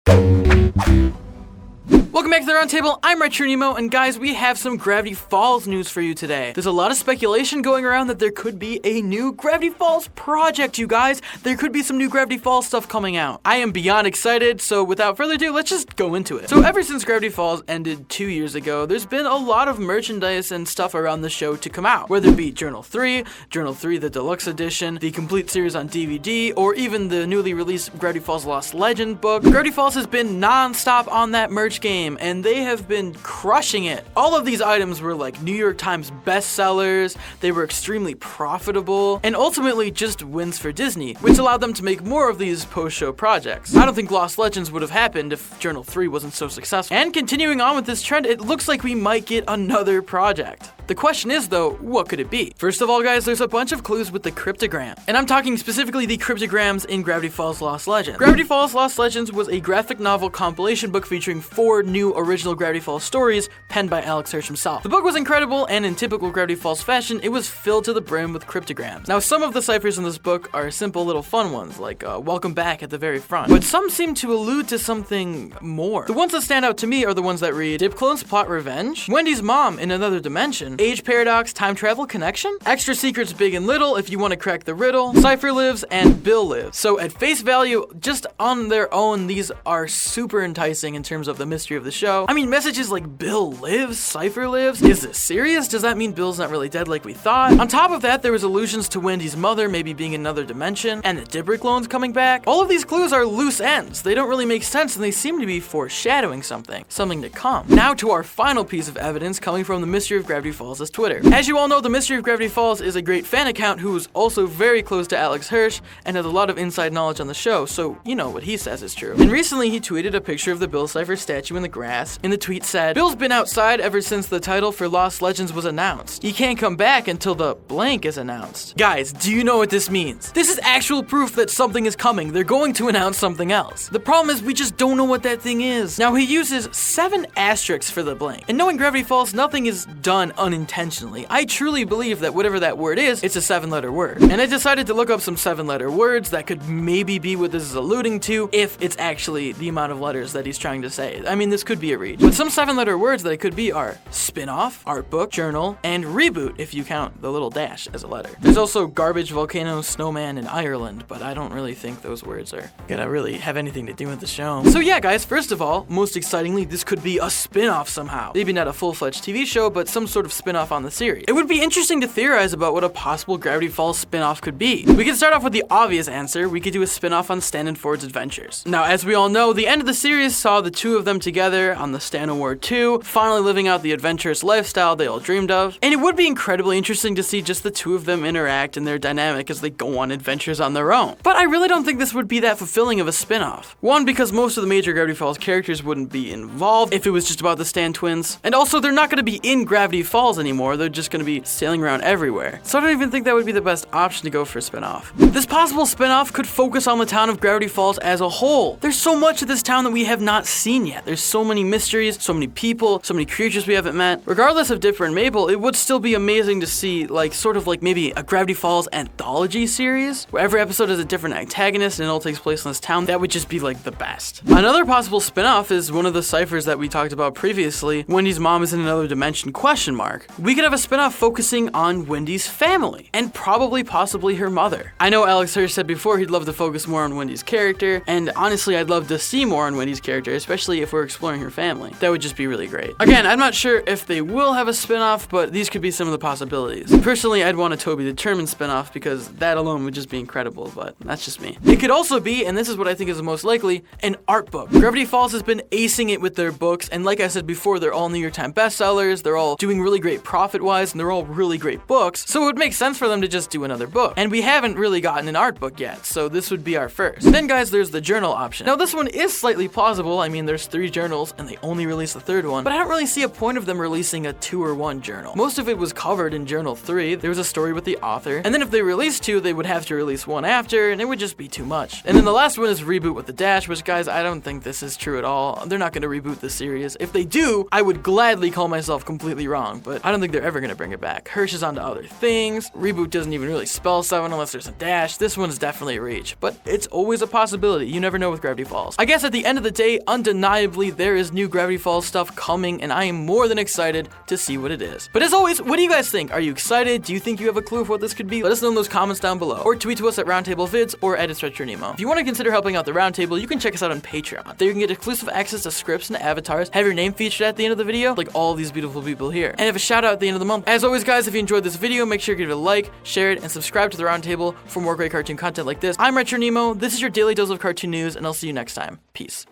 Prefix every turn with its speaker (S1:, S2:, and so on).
S1: Welcome back to the Roundtable, I'm RetroNemo, and guys, we have some Gravity Falls news for you today. There's a lot of speculation going around that there could be a new Gravity Falls project, you guys. There could be some new Gravity Falls stuff coming out. I am beyond excited, so without further ado, let's just go into it. So ever since Gravity Falls ended 2 years ago, there's been a lot of merchandise and stuff around the show to come out. Whether it be Journal 3 the Deluxe Edition, the complete series on DVD, or even the newly released Gravity Falls Lost Legend book. Gravity Falls has been non-stop on that merch game, and they have been crushing it. All of these items were like New York Times bestsellers, they were extremely profitable, and ultimately just wins for Disney, which allowed them to make more of these post-show projects. I don't think Lost Legends would have happened if Journal 3 wasn't so successful. And continuing on with this trend, it looks like we might get another project. The question is though, what could it be? First of all, guys, there's a bunch of clues with the cryptogram, and I'm talking specifically the cryptograms in Gravity Falls Lost Legends. Gravity Falls Lost Legends was a graphic novel compilation book featuring 4 new original Gravity Falls stories penned by Alex Hirsch himself. The book was incredible, and in typical Gravity Falls fashion, it was filled to the brim with cryptograms. Now, some of the ciphers in this book are simple little fun ones, like welcome back at the very front, but some seem to allude to something more. The ones that stand out to me are the ones that read, Dip Clones plot revenge, Wendy's mom in another dimension, age paradox, time travel connection, extra secrets big and little if you want to crack the riddle, Cipher lives, and Bill lives. So at face value, just on their own, these are super enticing in terms of the mystery of the show. I mean, messages like Bill lives, Cipher lives, is this serious? Does that mean Bill's not really dead like we thought? On top of that, there was allusions to Wendy's mother maybe being in another dimension, and the Dipper clones coming back. All of these clues are loose ends. They don't really make sense, and they seem to be foreshadowing something to come. Now to our final piece of evidence coming from the Mystery of Gravity Falls' Twitter. As you all know, the Mystery of Gravity Falls is a great fan account who is also very close to Alex Hirsch and has a lot of inside knowledge on the show, so you know what he says is true. And recently he tweeted a picture of the Bill Cipher statue in the grass, and the tweet said, Bill's been outside ever since the title for Lost Legends was announced. He can't come back until the blank is announced. Guys, do you know what this means? This is actual proof that something is coming. They're going to announce something else. The problem is we just don't know what that thing is. Now he uses 7 asterisks for the blank, and knowing Gravity Falls, nothing is done unintentionally. I truly believe that whatever that word is, it's a 7-letter word. And I decided to look up some 7-letter words that could maybe be what this is alluding to, if it's actually the amount of letters that he's trying to say. I mean, this could be a reach. But some 7-letter words that it could be are spin-off, artbook, journal, and reboot if you count the little dash as a letter. There's also garbage, volcano, snowman, and Ireland, but I don't really think those words are gonna really have anything to do with the show. So yeah, guys, first of all, most excitingly, this could be a spin-off somehow. Maybe not a full-fledged TV show, but some sort of spin-off on the series. It would be interesting to theorize about what a possible Gravity Falls spin-off could be. We could start off with the obvious answer. We could do a spin-off on Stan and Ford's adventures. Now, as we all know, the end of the series saw the two of them together on the Stan Award 2, finally living out the adventurous lifestyle they all dreamed of. And it would be incredibly interesting to see just the two of them interact and their dynamic as they go on adventures on their own. But I really don't think this would be that fulfilling of a spin-off. One, because most of the major Gravity Falls characters wouldn't be involved if it was just about the Stan twins. And also, they're not going to be in Gravity Falls anymore. They're just going to be sailing around everywhere. So I don't even think that would be the best option to go for a spin-off. This possible spin-off could focus on the town of Gravity Falls as a whole. There's so much of this town that we have not seen yet. There's so many mysteries, so many people, so many creatures we haven't met. Regardless of Dipper and Mabel, it would still be amazing to see sort of maybe a Gravity Falls anthology series where every episode is a different antagonist and it all takes place in this town. That would just be the best. Another possible spin-off is one of the ciphers that we talked about previously, Wendy's mom is in another dimension ? We could have a spin-off focusing on Wendy's family, and probably possibly her mother. I know Alex Hirsch said before he'd love to focus more on Wendy's character, and honestly I'd love to see more on Wendy's character, especially if we're exploring her family. That would just be really great. Again, I'm not sure if they will have a spin-off, but these could be some of the possibilities. Personally, I'd want a Toby Determined spin-off because that alone would just be incredible, but that's just me. It could also be, and this is what I think is the most likely, an art book. Gravity Falls has been acing it with their books, and like I said before, they're all New York Times bestsellers, they're all doing really great profit-wise, and they're all really great books, so it would make sense for them to just do another book. And we haven't really gotten an art book yet, so this would be our first. Then guys, there's the journal option. Now this one is slightly plausible. I mean, there's 3 journals, and they only released the 3rd one, but I don't really see a point of them releasing a 2 or 1 journal. Most of it was covered in Journal 3, there was a story with the author, and then if they released 2, they would have to release 1 after, and it would just be too much. And then the last one is Reboot with the Dash, which guys, I don't think this is true at all. They're not going to reboot the series. If they do, I would gladly call myself completely wrong, but but I don't think they're ever gonna bring it back. Hirsch is onto other things. Reboot doesn't even really spell 7 unless there's a dash. This one's definitely a reach, but it's always a possibility. You never know with Gravity Falls. I guess at the end of the day, undeniably, there is new Gravity Falls stuff coming, and I am more than excited to see what it is. But as always, what do you guys think? Are you excited? Do you think you have a clue of what this could be? Let us know in those comments down below, or tweet to us at Roundtable Vids or at RetroNemo. If you want to consider helping out the Roundtable, you can check us out on Patreon. There you can get exclusive access to scripts and avatars, have your name featured at the end of the video, like all these beautiful people here, and have a shout out at the end of the month. As always, guys, if you enjoyed this video, make sure to give it a like, share it, and subscribe to the Roundtable for more great cartoon content like this. I'm RetroNemo. This is your daily dose of cartoon news, and I'll see you next time. Peace.